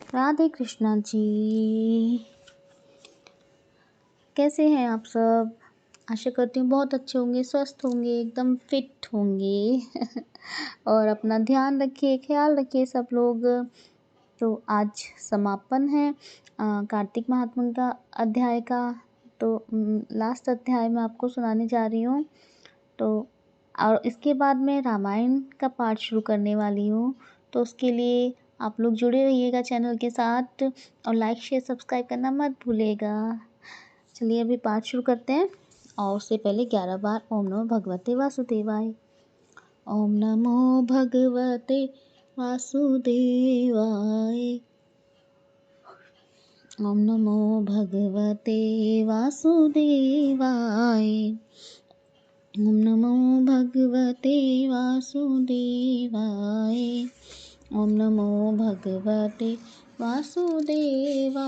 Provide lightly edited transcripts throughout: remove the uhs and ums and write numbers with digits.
राधे कृष्णा जी। कैसे हैं आप सब? आशा करती हूँ बहुत अच्छे होंगे, स्वस्थ होंगे, एकदम फिट होंगे। और अपना ध्यान रखिए, ख्याल रखिए सब लोग। तो आज समापन है कार्तिक महात्म्य का अध्याय का। तो लास्ट अध्याय मैं आपको सुनाने जा रही हूँ। तो और इसके बाद मैं रामायण का पाठ शुरू करने वाली हूँ। तो उसके लिए आप लोग जुड़े रहिएगा चैनल के साथ और लाइक शेयर सब्सक्राइब करना मत भूलिएगा। चलिए अभी पाठ शुरू करते हैं। और उससे पहले 11 बार ओम नमो भगवते वासुदेवाय। ओम नमो भगवते वासुदेवाय। ओम नमो भगवते वासुदेवाय। ओम नमो भगवते वासुदेवाय। ओम नमो भगवते वासुदेवाय।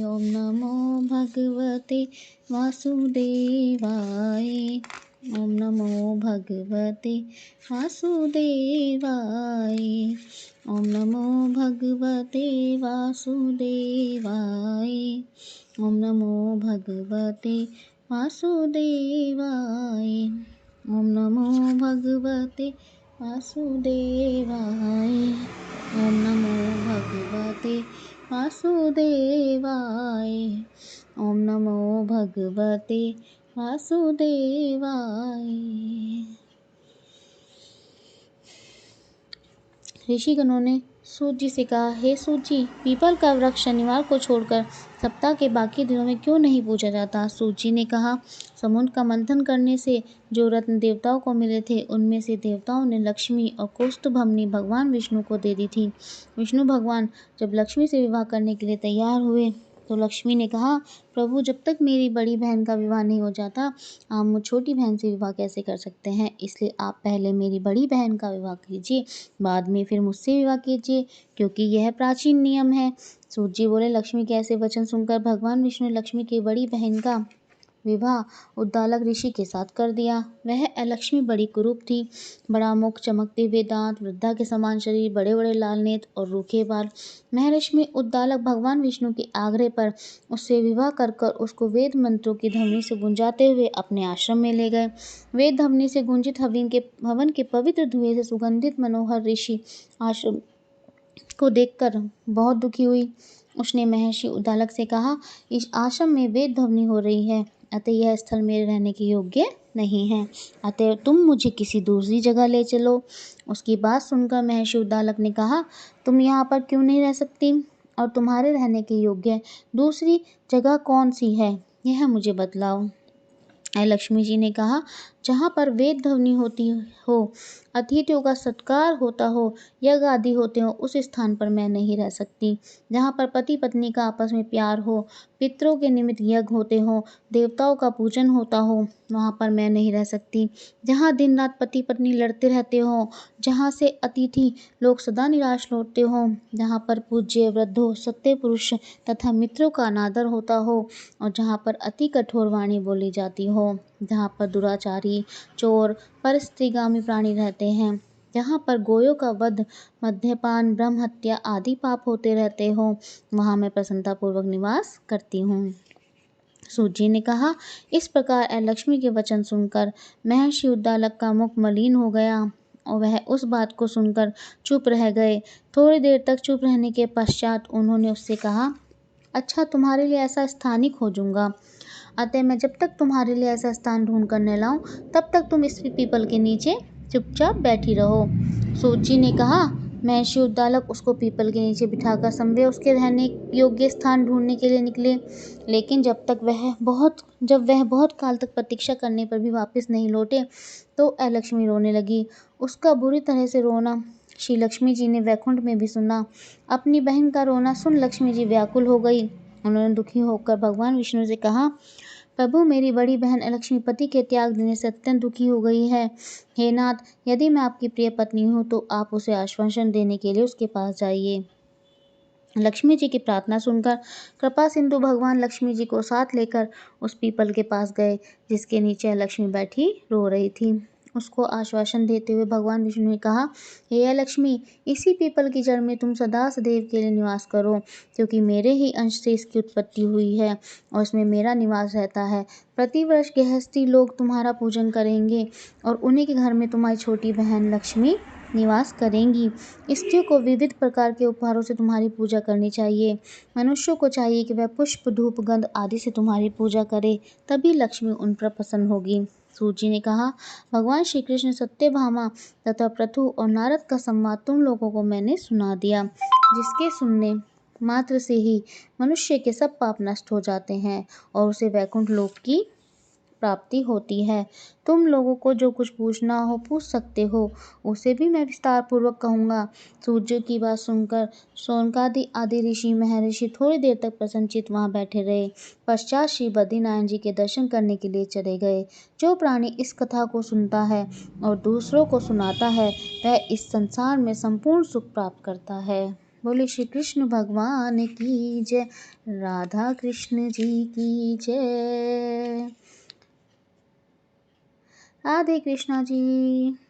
ओम नमो भगवते वासुदेवाय। ओम नमो भगवते वासुदेवाय। ओम नमो भगवते वासुदेवाय। ओम नमो भगवते वासुदेवाय। ओम नमो भगवते वासुदेवाय। ओम नमो भगवते वासुदेवाय। ओम नमो भगवते वासुदेवाय। ऋषिगणों ने सूत जी से कहा, हे सूत जी, पीपल का वृक्ष शनिवार को छोड़कर सप्ताह के बाकी दिनों में क्यों नहीं पूजा जाता? सूत जी ने कहा, समुद्र का मंथन करने से जो रत्न देवताओं को मिले थे, उनमें से देवताओं ने लक्ष्मी और कौस्तुभमणि भगवान विष्णु को दे दी थी। विष्णु भगवान जब लक्ष्मी से विवाह करने के लिए तैयार हुए तो लक्ष्मी ने कहा, प्रभु, जब तक मेरी बड़ी बहन का विवाह नहीं हो जाता, आप मुझ छोटी बहन से विवाह कैसे कर सकते हैं? इसलिए आप पहले मेरी बड़ी बहन का विवाह कीजिए, बाद में फिर मुझसे विवाह कीजिए, क्योंकि यह प्राचीन नियम है। सूत जी बोले, लक्ष्मी के ऐसे वचन सुनकर भगवान विष्णु ने लक्ष्मी की बड़ी बहन का विवाह उद्दालक ऋषि के साथ कर दिया। वह लक्ष्मी बड़ी कुरूप थी, बड़ा मुख, चमकते हुए दांत, वृद्धा के समान शरीर, बड़े बड़े लाल नेत्र और रूखे बाल। महर्षि उद्दालक भगवान विष्णु के आग्रह पर उससे विवाह कर उसको वेद मंत्रों की ध्वनि से गुंजाते हुए अपने आश्रम में ले गए। वेद ध्वनि से गुंजित हवन के पवित्र धुएं से सुगंधित मनोहर ऋषि आश्रम को देखकर बहुत दुखी हुई। उसने महर्षि उद्दालक से कहा, इस आश्रम में वेद ध्वनि हो रही है, अतः यह स्थल मेरे रहने के योग्य नहीं है, अतः तुम मुझे किसी दूसरी जगह ले चलो। उसकी बात सुनकर महर्षि उद्दालक ने कहा, तुम यहाँ पर क्यों नहीं रह सकती, और तुम्हारे रहने के योग्य दूसरी जगह कौन सी है, यह मुझे बतलाओ। लक्ष्मी जी ने कहा, जहाँ पर वेद ध्वनि होती हो, अतिथियों का सत्कार होता हो, यज्ञ आदि होते हो, उस स्थान पर मैं नहीं रह सकती। जहाँ पर पति पत्नी का आपस में प्यार हो, पितरों के निमित्त यज्ञ होते हो, देवताओं का पूजन होता हो, वहाँ पर मैं नहीं रह सकती। जहाँ दिन रात पति पत्नी लड़ते रहते हो, जहाँ से अतिथि लोग सदा निराश लौटते हो, जहाँ पर पूज्य वृद्धों, सत्य पुरुष तथा मित्रों का अनादर होता हो, और जहाँ पर अति कठोर वाणी बोली जाती हो, जहाँ पर दुराचारी, चोर, परस्त्रीगामी प्राणी रहते हैं, जहाँ पर गोयों का वध, मद्यपान, ब्रह्म हत्या आदि पाप होते रहते हो, वहाँ मैं प्रसन्नतापूर्वक निवास करती हूँ। सूत जी ने कहा, इस प्रकार लक्ष्मी के वचन सुनकर महर्षि उद्दालक का मुख मलिन हो गया और वह उस बात को सुनकर चुप रह गए। थोड़ी देर तक चुप रहने के पश्चात उन्होंने उससे कहा, अच्छा, तुम्हारे लिए ऐसा स्थान ही खोजूंगा, अतः मैं जब तक तुम्हारे लिए ऐसा स्थान ढूंढ कर न लाऊं, तब तक तुम इस पीपल के नीचे चुपचाप बैठी रहो। सूत जी ने कहा। महर्षि उद्दालक उसको पीपल के नीचे बिठाकर समझे उसके रहने योग्य स्थान ढूंढने के लिए निकले, लेकिन जब वह बहुत काल तक प्रतीक्षा करने पर भी वापस नहीं लौटे, तो लक्ष्मी रोने लगी। उसका बुरी तरह से रोना श्री लक्ष्मी जी ने वैकुंठ में भी सुना। अपनी बहन का रोना सुन लक्ष्मी जी व्याकुल हो गई। उन्होंने दुखी होकर भगवान विष्णु से कहा, प्रभु, मेरी बड़ी बहन लक्ष्मी पति के त्याग देने से अत्यंत दुखी हो गई है। हे नाथ, यदि मैं आपकी प्रिय पत्नी हूँ तो आप उसे आश्वासन देने के लिए उसके पास जाइए। लक्ष्मी जी की प्रार्थना सुनकर कृपा सिंधु भगवान लक्ष्मी जी को साथ लेकर उस पीपल के पास गए, जिसके नीचे लक्ष्मी बैठी रो रही थी। उसको आश्वासन देते हुए भगवान विष्णु ने कहा, हे लक्ष्मी, इसी पीपल की जड़ में तुम सदा सदैव के लिए निवास करो, क्योंकि मेरे ही अंश से इसकी उत्पत्ति हुई है और इसमें मेरा निवास रहता है। प्रतिवर्ष गृहस्थी लोग तुम्हारा पूजन करेंगे और उन्हीं के घर में तुम्हारी छोटी बहन लक्ष्मी निवास करेंगी। स्त्रियों को विविध प्रकार के उपहारों से तुम्हारी पूजा करनी चाहिए। मनुष्यों को चाहिए कि वह पुष्प, धूप, गंध आदि से तुम्हारी पूजा करे, तभी लक्ष्मी उन पर प्रसन्न होगी। सूत जी ने कहा, भगवान श्री कृष्ण, सत्यभामा तथा पृथु और नारद का संवाद तुम लोगों को मैंने सुना दिया, जिसके सुनने मात्र से ही मनुष्य के सब पाप नष्ट हो जाते हैं और उसे वैकुंठ लोक की प्राप्ति होती है। तुम लोगों को जो कुछ पूछना हो पूछ सकते हो, उसे भी मैं विस्तार पूर्वक कहूँगा। सूर्य की बात सुनकर शौनकादि आदि ऋषि महर्षि थोड़ी देर तक प्रसन्नचित्त वहाँ बैठे रहे। पश्चात श्री बद्रीनारायण जी के दर्शन करने के लिए चले गए। जो प्राणी इस कथा को सुनता है और दूसरों को सुनाता है, वह इस संसार में संपूर्ण सुख प्राप्त करता है। बोले श्री कृष्ण भगवान की जय, राधा कृष्ण जी की जय। राधे कृष्णा जी।